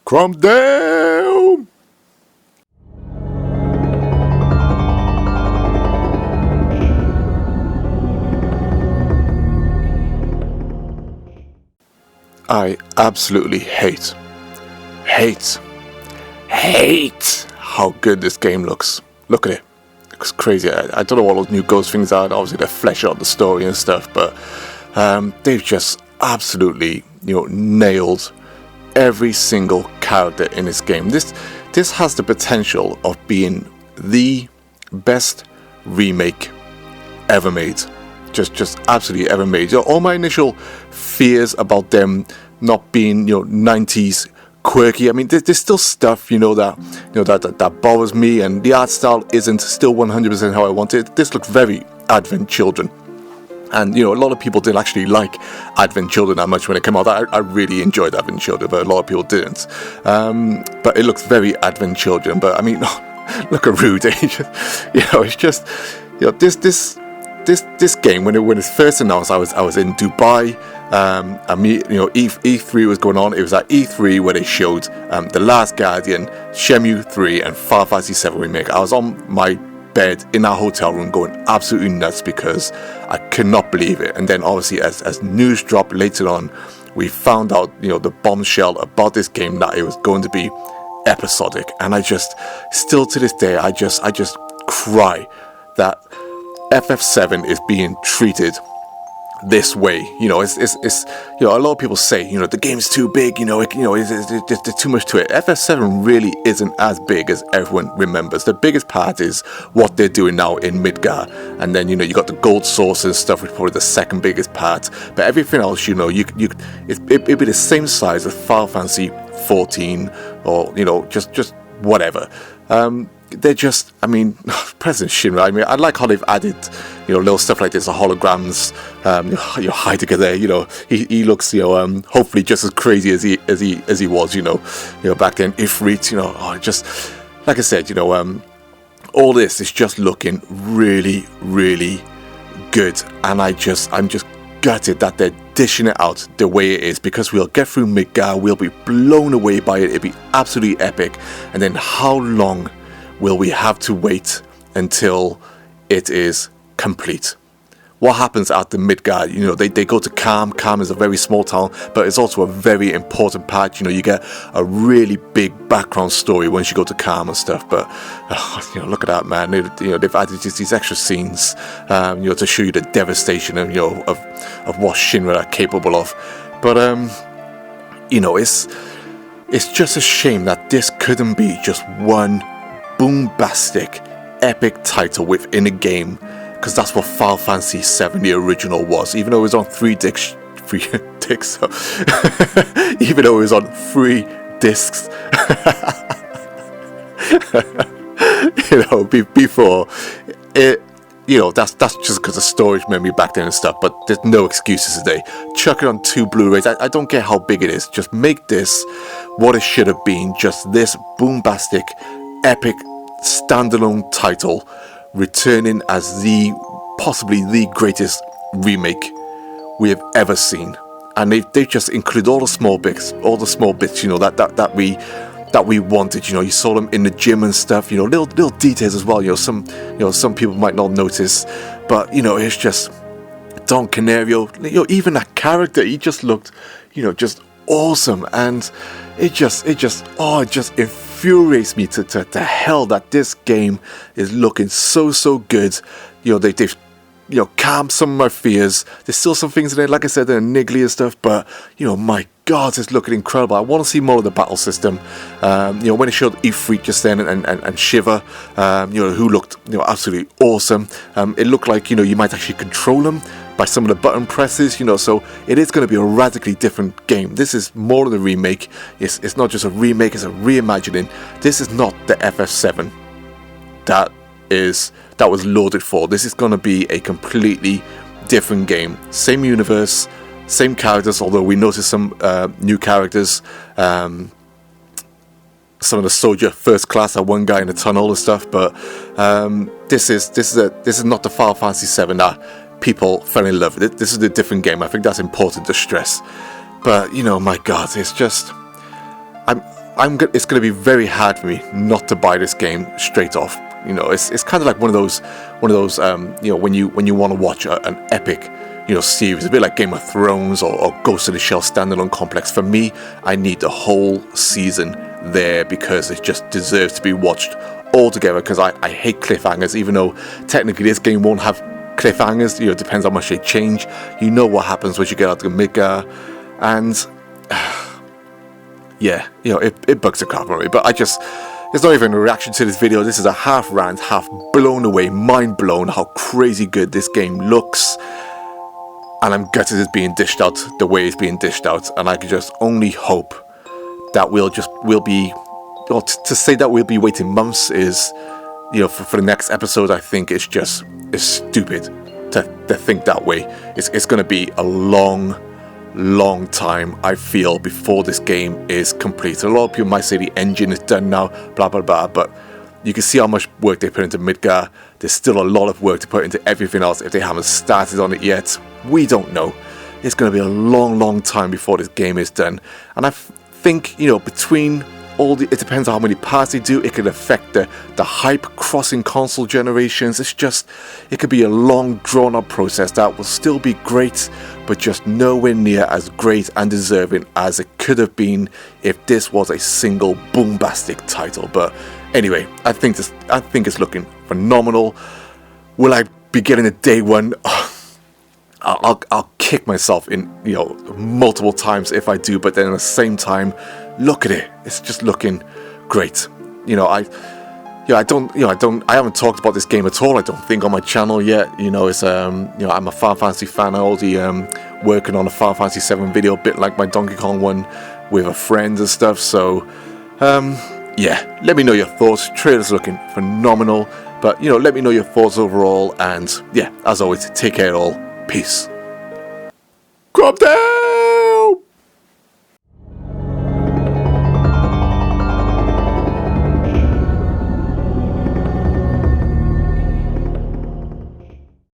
Calm down! I absolutely hate how good this game looks. Look at it. It looks crazy. I don't know what those new ghost things are. Obviously, they're fleshing out the story and stuff, but they've just absolutely, nailed every single character in this game. This has the potential of being the best remake ever made. Just absolutely ever made. All my initial fears about them not being 90s quirky. I mean, there's still stuff that bothers me, and the art style isn't still 100% how I want it. This looks very Advent Children. And, a lot of people didn't actually like Advent Children that much when it came out. I really enjoyed Advent Children, but a lot of people didn't. But it looks very Advent Children. But, I mean, look at Rude. It's just, this game, when it first announced, I was in Dubai. E3 was going on. It was at E3 where they showed The Last Guardian, Shenmue 3, and Final Fantasy 7 Remake. I was on my bed in our hotel room going absolutely nuts because I could not believe it. And then obviously as news dropped later on, we found out the bombshell about this game, that it was going to be episodic. And I just, still to this day, I just cry that FF7 is being treated this way. It's a lot of people say the game's too big, there's too much to it. FF7 really isn't as big as everyone remembers. The biggest part is what they're doing now in Midgar, and then you got the gold source and stuff, which is probably the second biggest part. But everything else, it'd be the same size as Final Fantasy 14 or just whatever. They're just, President Shinra, I like how they've added, little stuff like this, the holograms, Heidegger there, he looks, hopefully just as crazy as he was, back then. Ifrit, just, like I said, all this is just looking really, really good, and I'm just gutted that they're dishing it out the way it is, because we'll get through Midgar, we'll be blown away by it, it'll be absolutely epic, and then how long will we have to wait until it is complete? What happens at the Midgard? They go to Calm. Calm is a very small town, but it's also a very important part. You get a really big background story once you go to Calm and stuff. But look at that, man. They've added just these extra scenes, to show you the devastation of what Shinra are capable of. But it's just a shame that this couldn't be just one boombastic, epic title within a game, because that's what Final Fantasy 7, the original, was. Even though it was on three discs, even though it was on 3 discs, before it. That's just because of storage memory back then and stuff, but there's no excuses today. Chuck it on 2 Blu-rays. I don't care how big it is. Just make this what it should have been. Just this boombastic, epic, standalone title, returning as possibly the greatest remake we have ever seen. And they just include all the small bits, that we wanted. You saw them in the gym and stuff. Little details as well. Some people might not notice, but it's just Don Canario. Even that character, he just looked, just awesome, and it just infuriates me to hell that this game is looking so good. They've calmed some of my fears. There's still some things in there, like I said, they're niggly and stuff, but my God, it's looking incredible. I want to see more of the battle system. When it showed Ifrit just then and Shiva, who looked absolutely awesome. It looked like you might actually control them by some of the button presses, so it is going to be a radically different game. This is more than a remake. It's not just a remake, it's a reimagining. This is not the FF7 that was loaded for. This is going to be a completely different game. Same universe, same characters, although we noticed some new characters. Some of the soldier first class, that one guy in the tunnel and stuff, but this is not the Final Fantasy 7 that people fell in love with. This is a different game. I think that's important to stress. But my God, it's just it's going to be very hard for me not to buy this game straight off. You know, it's kind of like one of those you know, when you want to watch an epic, you know, series, a bit like Game of Thrones or Ghost in the Shell standalone complex. For me, I need the whole season there because it just deserves to be watched all together, because I hate cliffhangers, even though technically this game won't have cliffhangers. You know, it depends how much they change. You know what happens once you get out to Midgar, and yeah, you know, it bugs the crap out of me. But it's not even a reaction to this video. This is a half rant, half blown away, mind blown how crazy good this game looks. And I'm gutted it's being dished out the way it's being dished out. And I can just only hope that we'll be, well, to say that we'll be waiting months is, you know, for the next episode, I think it's stupid to think that way. It's going to be a long time, I feel, before this game is complete. A lot of people might say the engine is done now, blah blah blah, but you can see how much work they put into Midgar. There's still a lot of work to put into everything else if they haven't started on it yet. We don't know. It's going to be a long time before this game is done, and I think, you know, between all it depends on how many parts they do. It could affect the hype crossing console generations. It could be a long drawn out process that will still be great, but just nowhere near as great and deserving as it could have been if this was a single bombastic title. But anyway, I think it's looking phenomenal. Will I be getting a day one? I'll kick myself in, you know, multiple times if I do, but then at the same time, look at it. It's just looking great. You know, I haven't talked about this game at all, I don't think, on my channel yet. You know, it's you know, I'm a Final Fantasy fan. I already working on a Final Fantasy 7 video, a bit like my Donkey Kong one with a friend and stuff. So yeah, let me know your thoughts. Trailer's looking phenomenal, but you know, let me know your thoughts overall, and yeah, as always, take care all. Peace. Crop Dad!